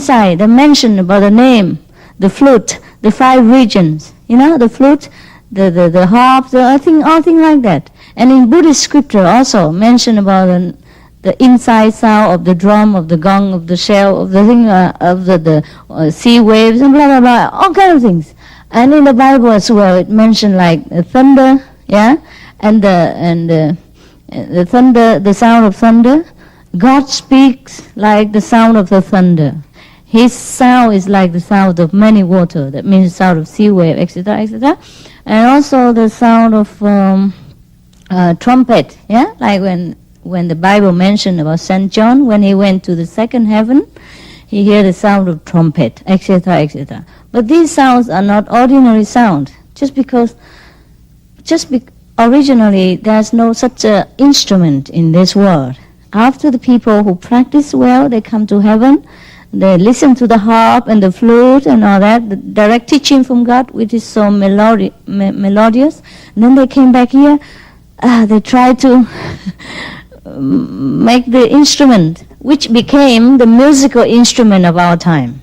inside, they mention about the name, the flute, the 5 regions. The flute, the harp, all things like that. And in Buddhist scripture also mention about the inside sound of the drum, of the gong, of the shell, of the thing, of the sea waves, and blah blah blah, all kinds of things. And in the Bible as well, it mentioned like thunder, and the thunder, the sound of thunder. God speaks like the sound of the thunder. His sound is like the sound of many water. That means the sound of sea wave, etc., etc. And also the sound of trumpet, like when the Bible mentioned about Saint John, when he went to the second heaven, he heard the sound of trumpet, etc., etc. But these sounds are not ordinary sound, originally there's no such a instrument in this world. After the people who practice well, they come to heaven, they listen to the harp and the flute and all that, the direct teaching from God, which is so melodious. And then they came back here, they tried to make the instrument, which became the musical instrument of our time.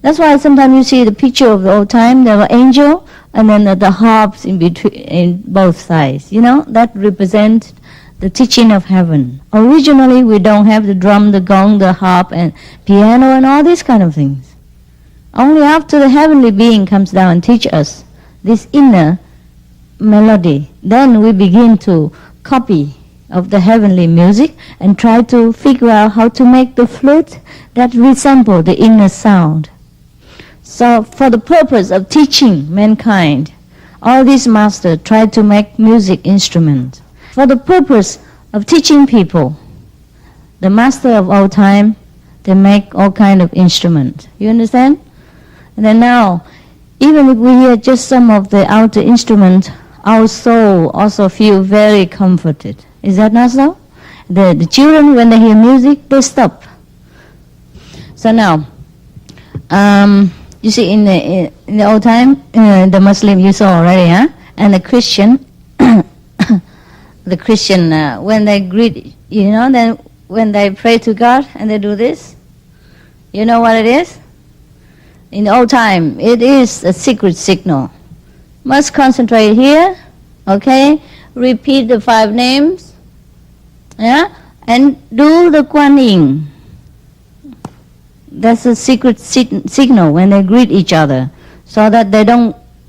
That's why sometimes you see the picture of the old time, there were angels, and then the harps in between, in both sides. That represents the teaching of heaven. Originally, we don't have the drum, the gong, the harp, and piano, and all these kind of things. Only after the heavenly being comes down and teach us this inner melody, then we begin to copy of the heavenly music and try to figure out how to make the flute that resemble the inner sound. So for the purpose of teaching mankind, all these masters try to make music instruments. For the purpose of teaching people, the master of all time, they make all kind of instruments. You understand? And then now, even if we hear just some of the outer instruments, our soul also feel very comforted. Is that not so? The children, when they hear music, they stop. So now, you see, in the old time, the Muslim you saw already, and the Christian, when they greet, then when they pray to God and they do this, you know what it is? In the old time, it is a secret signal. Must concentrate here, okay? Repeat the 5 names, and do the Kuan Yin. That's a secret signal when they greet each other, so that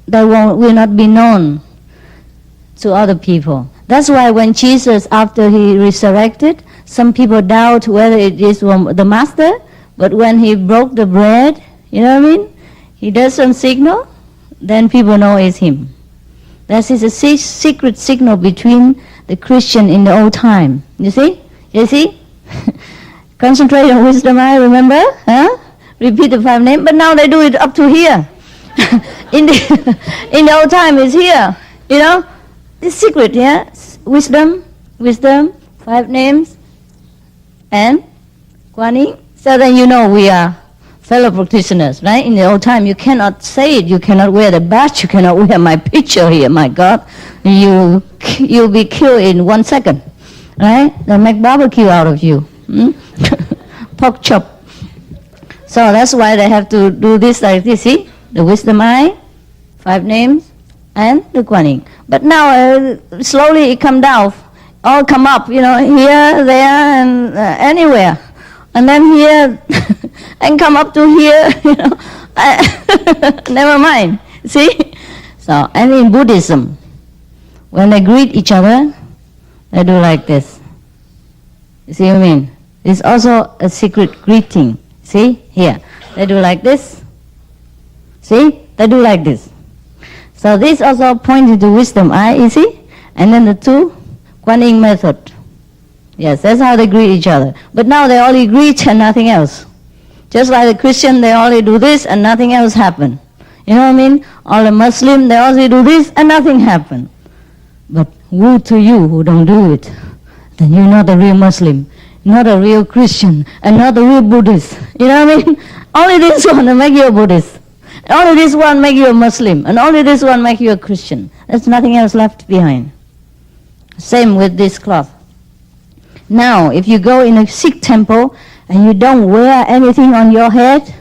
will not be known to other people. That's why when Jesus, after he resurrected, some people doubt whether it is from the master, but when he broke the bread, he does some signal, then people know it's him. That is a secret signal between the Christian in the old time. You see? Concentrate on wisdom eye, remember? Repeat the 5 names, but now they do it up to here. in the old time it's here, It's secret, Wisdom, 5 names, and Kuan Yin. So then we are fellow practitioners, right? In the old time, you cannot say it. You cannot wear the badge. You cannot wear my picture here. My God, you'll be killed in 1 second, right? They'll make barbecue out of you, pork chop. So that's why they have to do this like this. See, the wisdom eye, 5 names, and the Kuan Yin. But now slowly it come down, all come up. Here, there, and anywhere. And then here, and come up to here, never mind, see? So, and in Buddhism, when they greet each other, they do like this. You see what I mean? It's also a secret greeting. See, here, they do like this. See, they do like this. So this also pointed to wisdom eye, you see? And then the 2, Kuan Yin method. Yes, that's how they greet each other. But now they only greet and nothing else. Just like the Christian, they only do this and nothing else happen. You know what I mean? Or the Muslim, they only do this and nothing happen. But woe to you who don't do it. Then you're not a real Muslim, not a real Christian, and not a real Buddhist. You know what I mean? Only this one will make you a Buddhist. Only this one make you a Muslim. And only this one make you a Christian. There's nothing else left behind. Same with this cloth. Now, if you go in a Sikh temple and you don't wear anything on your head,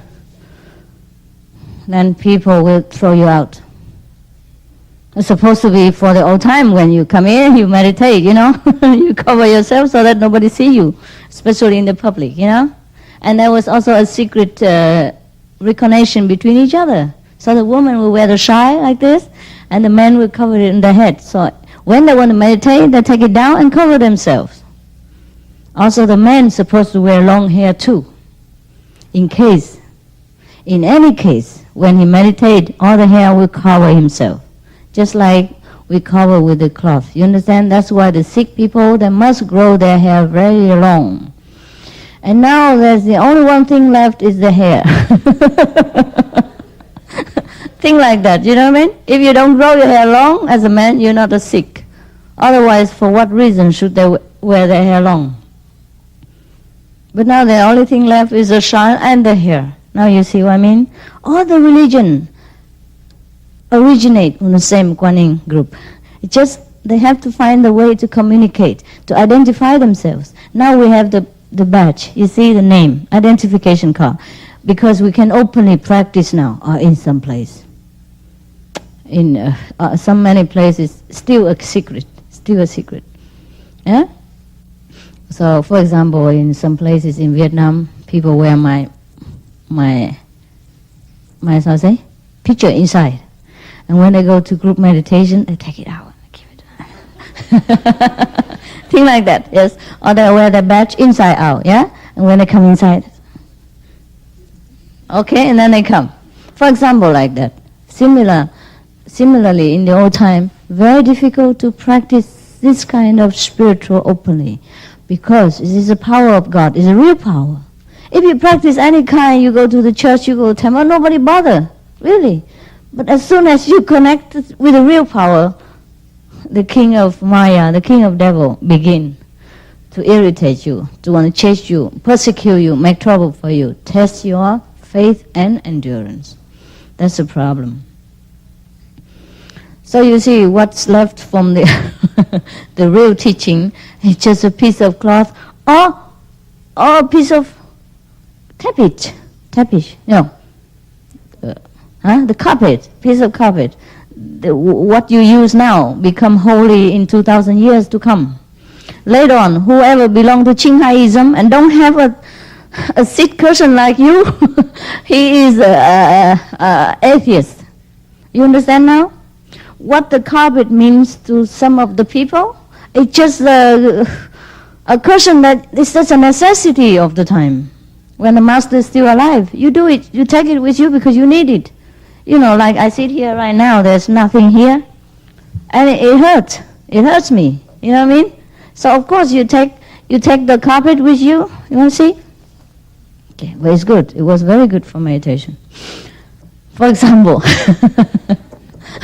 then people will throw you out. It's supposed to be for the old time when you come in, you meditate, you cover yourself so that nobody see you, especially in the public, And there was also a secret recognition between each other. So the woman will wear the shawl like this, and the men will cover it in their head. So when they want to meditate, they take it down and cover themselves. Also the men supposed to wear long hair too, in any case, when he meditates, all the hair will cover himself. Just like we cover with the cloth. You understand? That's why the sick people, they must grow their hair very long. And now there's the only one thing left is the hair. Think like that, you know what I mean? If you don't grow your hair long, as a man, you're not a sick. Otherwise, for what reason should they wear their hair long? But now the only thing left is the shawl and the hair. Now you see what I mean? All the religion originate from the same Kuan Yin group. It's just they have to find a way to communicate, to identify themselves. Now we have the badge, you see the name, identification card, because we can openly practice now in some place. In some many places, still a secret. Yeah? So, for example, in some places in Vietnam, people wear my how to say, picture inside. And when they go to group meditation, they take it out and give it. Thing like that, yes. Or they wear the badge inside out, yeah? And when they come inside, okay, and then they come. For example, like that. Similarly, in the old time, very difficult to practice this kind of spiritual openly, because it is the power of God, it's a real power. If you practice any kind, you go to the church, you go to temple, nobody bother, really. But as soon as you connect with the real power, the king of Maya, the king of devil, begin to irritate you, to want to chase you, persecute you, make trouble for you, test your faith and endurance. That's the problem. So you see, what's left from the the real teaching is just a piece of cloth or a piece of tapete. No. The carpet, piece of carpet. What you use now become holy in 2,000 years to come. Later on, whoever belong to Qinghaiism and don't have a sick person like you, he is a atheist. You understand now? What the carpet means to some of the people, it's just a cushion that is just a necessity of the time. When the master is still alive, you do it, you take it with you because you need it. Like I sit here right now, there's nothing here, and it hurts me, you know what I mean? So of course you take the carpet with you want to see? Okay, but it's good, it was very good for meditation. For example,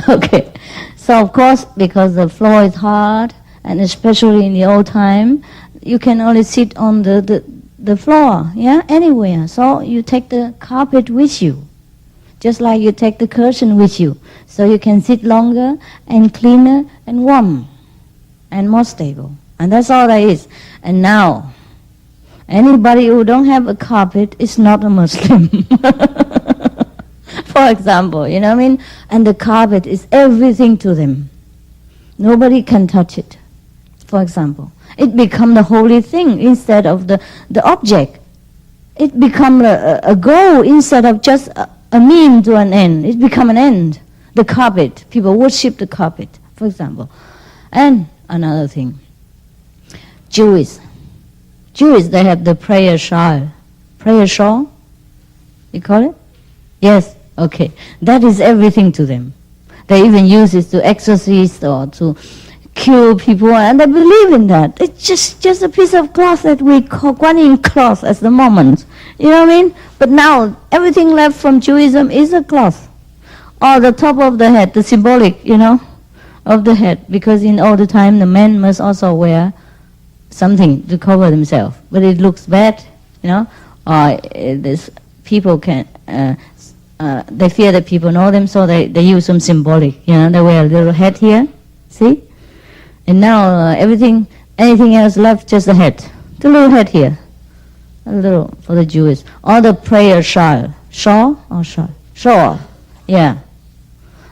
okay, so of course, because the floor is hard, and especially in the old time, you can only sit on the floor, yeah, anywhere. So you take the carpet with you. Just like you take the cushion with you, so you can sit longer and cleaner and warm and more stable. And that's all there is. And now, anybody who don't have a carpet is not a Muslim. For example, you know what I mean? And the carpet is everything to them. Nobody can touch it, for example. It become the holy thing instead of the object. It become a goal instead of just a mean to an end. It become an end. The carpet. People worship the carpet, for example. And another thing. Jewish, they have the prayer shawl. Prayer shawl? You call it? Yes, okay. That is everything to them. They even use it to exorcise or to cure people, and they believe in that. It's just a piece of cloth that we call Kuan Yin cloth at the moment. You know what I mean? But now, everything left from Judaism is a cloth. Or the top of the head, the symbolic, of the head. Because in all the time, the men must also wear something to cover themselves. But it looks bad, or this people can, they fear that people know them, so they use some symbolic, they wear a little head here, see? And now anything else left, just the head. The little head here. A little for the Jewish. Or the prayer shawl. Shawl or shawl? Shawl. Yeah.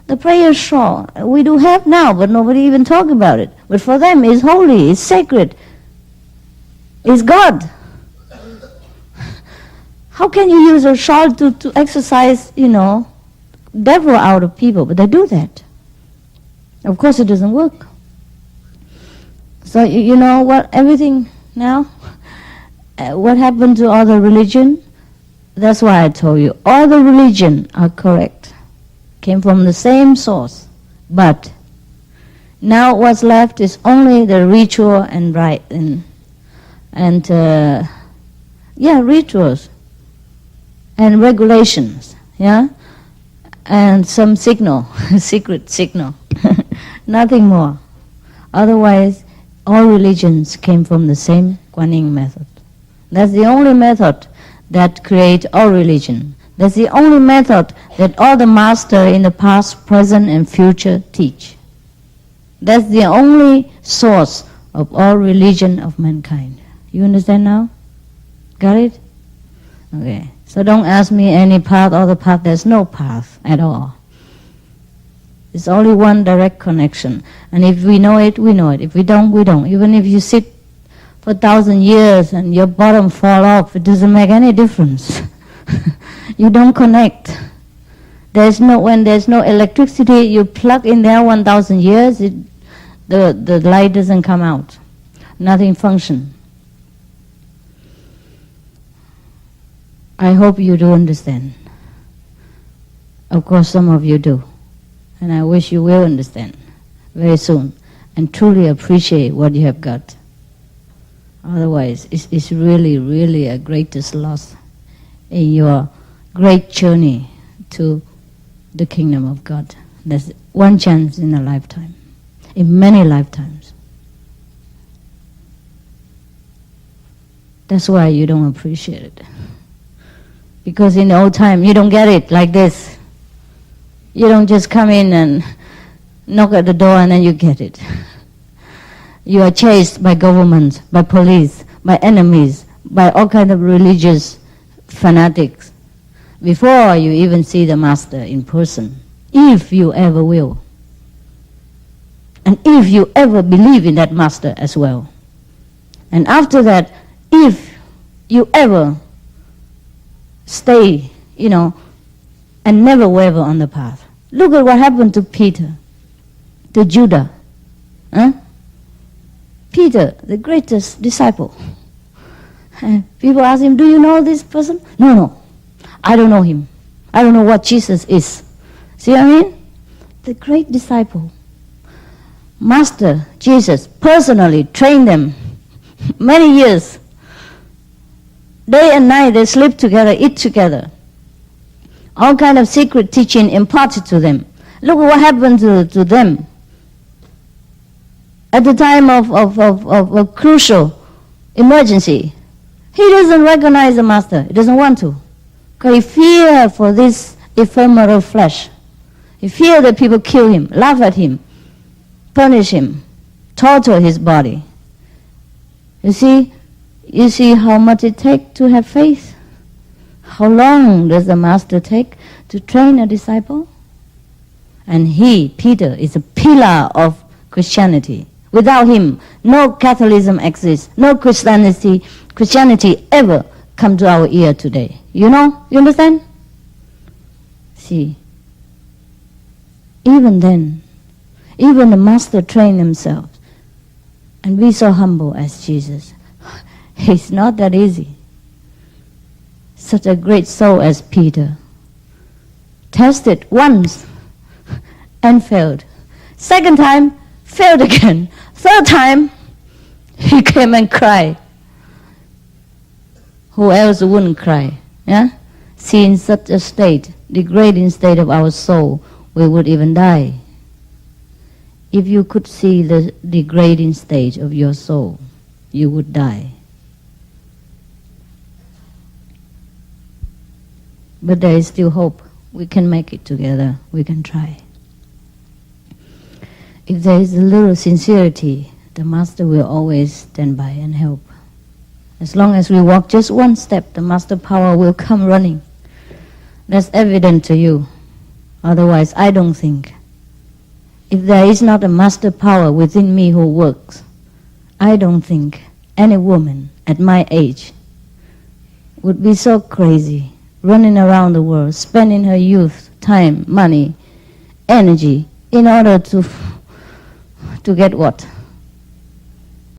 The prayer shawl we do have now, but nobody even talk about it. But for them, it's holy, it's sacred, it's God. How can you use a shawl to exercise, devil out of people? But they do that. Of course, it doesn't work. So you know what? Everything now, what happened to all the religion? That's why I told you all the religion are correct. Came from the same source, but now what's left is only the ritual and rite and rituals and regulations, and some signal, secret signal, nothing more. Otherwise, all religions came from the same Guanyin method. That's the only method that creates all religion. That's the only method that all the masters in the past, present, and future teach. That's the only source of all religion of mankind. You understand now? Got it? Okay. So don't ask me any path or the path. There's no path at all. It's only one direct connection. And if we know it, we know it. If we don't, we don't. Even if you sit for 1,000 years and your bottom fall off, it doesn't make any difference. You don't connect. When there's no electricity, you plug in there 1,000 years, the light doesn't come out. Nothing functions. I hope you do understand. Of course, some of you do. And I wish you will understand very soon and truly appreciate what you have got. Otherwise, it's really, really a greatest loss in your great journey to the kingdom of God. There's one chance in a lifetime, in many lifetimes. That's why you don't appreciate it. Because in the old time, you don't get it like this. You don't just come in and knock at the door and then you get it. You are chased by government, by police, by enemies, by all kinds of religious fanatics before you even see the master in person, if you ever will. And if you ever believe in that master as well. And after that, if you ever stay, and never waver on the path. Look at what happened to Peter, to Judah. Peter, the greatest disciple. And people ask him, do you know this person? No, I don't know him. I don't know what Jesus is. See what I mean? The great disciple. Master Jesus personally trained them many years. Day and night they sleep together, eat together. All kind of secret teaching imparted to them. Look what happened to them. At the time of a crucial emergency, he doesn't recognize the master. He doesn't want to. Because he fears for this ephemeral flesh. He fears that people kill him, laugh at him, punish him, torture his body. You see how much it takes to have faith? How long does the master take to train a disciple? And he, Peter, is a pillar of Christianity. Without him, no Catholicism exists. No Christianity ever come to our ear today. You know? You understand? See, even then, even the master trained himself and be so humble as Jesus. It's not that easy. Such a great soul as Peter. Tested once and failed. Second time, failed again. Third time, he came and cried. Who else wouldn't cry? Yeah? See, in such a state, degrading state of our soul, we would even die. If you could see the degrading state of your soul, you would die. But there is still hope. We can make it together. We can try. If there is a little sincerity, the Master will always stand by and help. As long as we walk just one step, the Master power will come running. That's evident to you. Otherwise, I don't think. If there is not a master power within me who works, I don't think any woman at my age would be so crazy, running around the world, spending her youth, time, money, energy, in order to get what?